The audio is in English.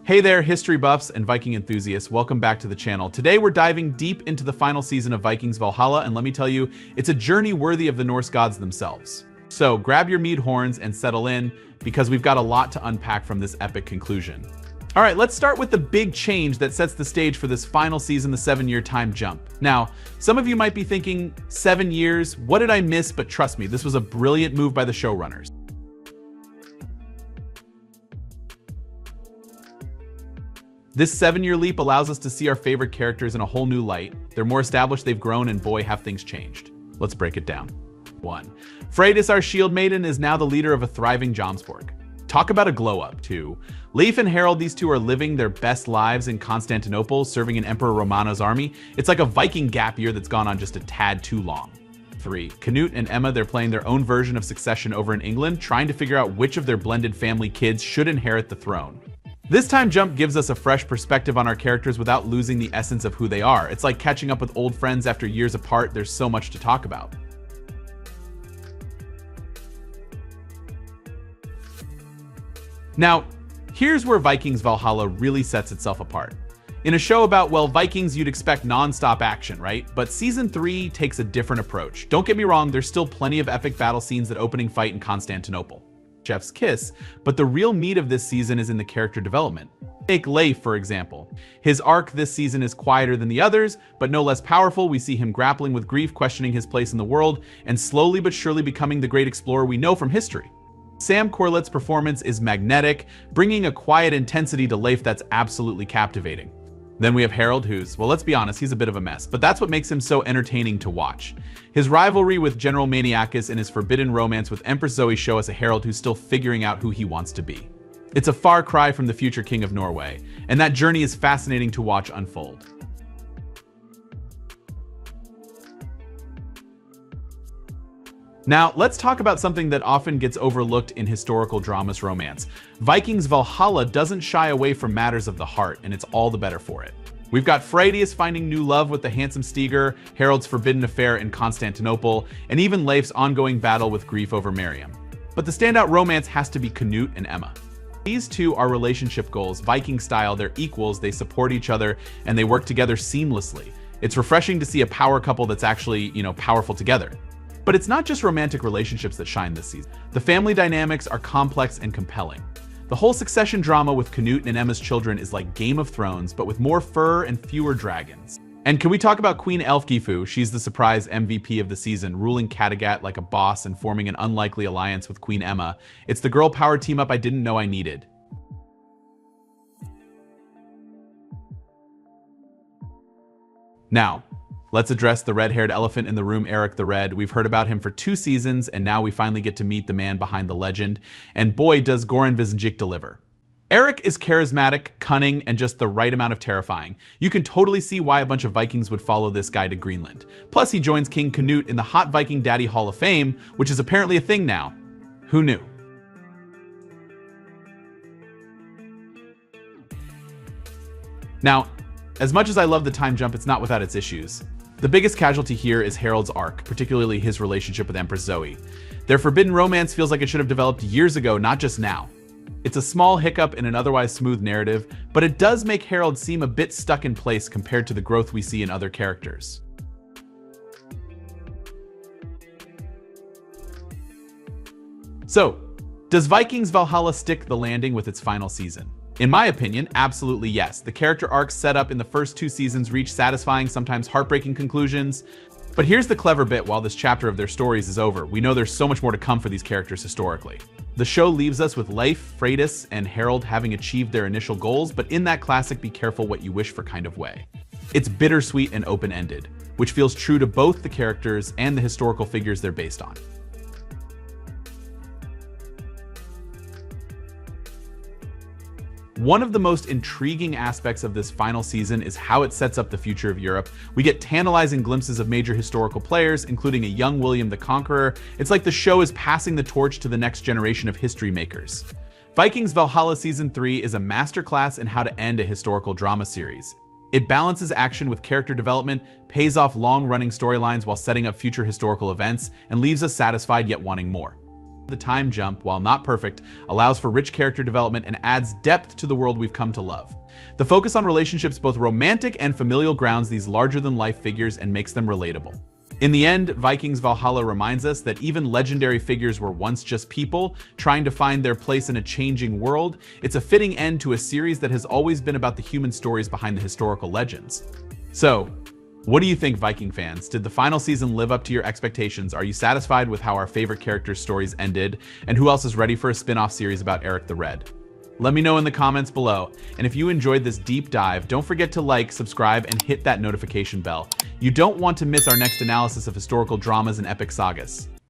Hey there, history buffs and Viking enthusiasts. Welcome back to the channel. Today we're diving deep into the final season of Vikings Valhalla, and let me tell you, it's a journey worthy of the Norse gods themselves. So grab your mead horns and settle in, because we've got a lot to unpack from this epic conclusion. All right, let's start with the big change that sets the stage for this final season, the 7-year time jump. Now, some of you might be thinking, 7 years, what did I miss? But trust me, this was a brilliant move by the showrunners. This 7-year leap allows us to see our favorite characters in a whole new light. They're more established, they've grown, and boy, have things changed. Let's break it down. 1. Freydis, our shield maiden, is now the leader of a thriving Jomsborg. Talk about a glow up. 2. Leif and Herold, these two are living their best lives in Constantinople, serving in Emperor Romano's army. It's like a Viking gap year that's gone on just a tad too long. 3. Canute and Emma, they're playing their own version of Succession over in England, trying to figure out which of their blended family kids should inherit the throne. This time jump gives us a fresh perspective on our characters without losing the essence of who they are. It's like catching up with old friends after years apart. There's so much to talk about. Now, here's where Vikings Valhalla really sets itself apart. In a show about, well, Vikings, you'd expect non-stop action, right? But Season 3 takes a different approach. Don't get me wrong, there's still plenty of epic battle scenes that opening fight in Constantinople. Chef's kiss, but the real meat of this season is in the character development. Take Leif, for example. His arc this season is quieter than the others, but no less powerful. We see him grappling with grief, questioning his place in the world, and slowly but surely becoming the great explorer we know from history. Sam Corlett's performance is magnetic, bringing a quiet intensity to Leif that's absolutely captivating. Then we have Herold, who's, well, let's be honest, he's a bit of a mess, but that's what makes him so entertaining to watch. His rivalry with General Maniacus and his forbidden romance with Empress Zoe show us a Herold who's still figuring out who he wants to be. It's a far cry from the future king of Norway, and that journey is fascinating to watch unfold. Now, let's talk about something that often gets overlooked in historical dramas romance. Vikings Valhalla doesn't shy away from matters of the heart, and it's all the better for it. We've got Freydis finding new love with the handsome Styr, Herold's forbidden affair in Constantinople, and even Leif's ongoing battle with grief over Miriam. But the standout romance has to be Canute and Emma. These two are relationship goals, Viking style, they're equals, they support each other, and they work together seamlessly. It's refreshing to see a power couple that's actually, powerful together. But it's not just romantic relationships that shine this season. The family dynamics are complex and compelling. The whole succession drama with Canute and Emma's children is like Game of Thrones, but with more fur and fewer dragons. And can we talk about Queen Elfgifu? She's the surprise MVP of the season, ruling Kattegat like a boss and forming an unlikely alliance with Queen Emma. It's the girl power team up I didn't know I needed. Now, let's address the red-haired elephant in the room, Eric the Red. We've heard about him for 2 seasons, and now we finally get to meet the man behind the legend. And boy, does Goran Visenjik deliver. Eric is charismatic, cunning, and just the right amount of terrifying. You can totally see why a bunch of Vikings would follow this guy to Greenland. Plus, he joins King Canute in the Hot Viking Daddy Hall of Fame, which is apparently a thing now. Who knew? Now, as much as I love the time jump, it's not without its issues. The biggest casualty here is Herold's arc, particularly his relationship with Empress Zoe. Their forbidden romance feels like it should have developed years ago, not just now. It's a small hiccup in an otherwise smooth narrative, but it does make Herold seem a bit stuck in place compared to the growth we see in other characters. So, does Vikings Valhalla stick the landing with its final season? In my opinion, absolutely yes. The character arcs set up in the first 2 seasons reach satisfying, sometimes heartbreaking conclusions. But here's the clever bit: while this chapter of their stories is over, we know there's so much more to come for these characters historically. The show leaves us with Leif, Freydis, and Herold having achieved their initial goals, but in that classic be careful what you wish for kind of way. It's bittersweet and open-ended, which feels true to both the characters and the historical figures they're based on. One of the most intriguing aspects of this final season is how it sets up the future of Europe. We get tantalizing glimpses of major historical players, including a young William the Conqueror. It's like the show is passing the torch to the next generation of history makers. Vikings Valhalla Season 3 is a masterclass in how to end a historical drama series. It balances action with character development, pays off long-running storylines while setting up future historical events, and leaves us satisfied yet wanting more. The time jump, while not perfect, allows for rich character development and adds depth to the world we've come to love. The focus on relationships, both romantic and familial, grounds these larger-than-life figures and makes them relatable. In the end, Vikings Valhalla reminds us that even legendary figures were once just people trying to find their place in a changing world. It's a fitting end to a series that has always been about the human stories behind the historical legends. So, what do you think, Viking fans? Did the final season live up to your expectations? Are you satisfied with how our favorite characters' stories ended? And who else is ready for a spin-off series about Eric the Red? Let me know in the comments below. And if you enjoyed this deep dive, don't forget to like, subscribe, and hit that notification bell. You don't want to miss our next analysis of historical dramas and epic sagas.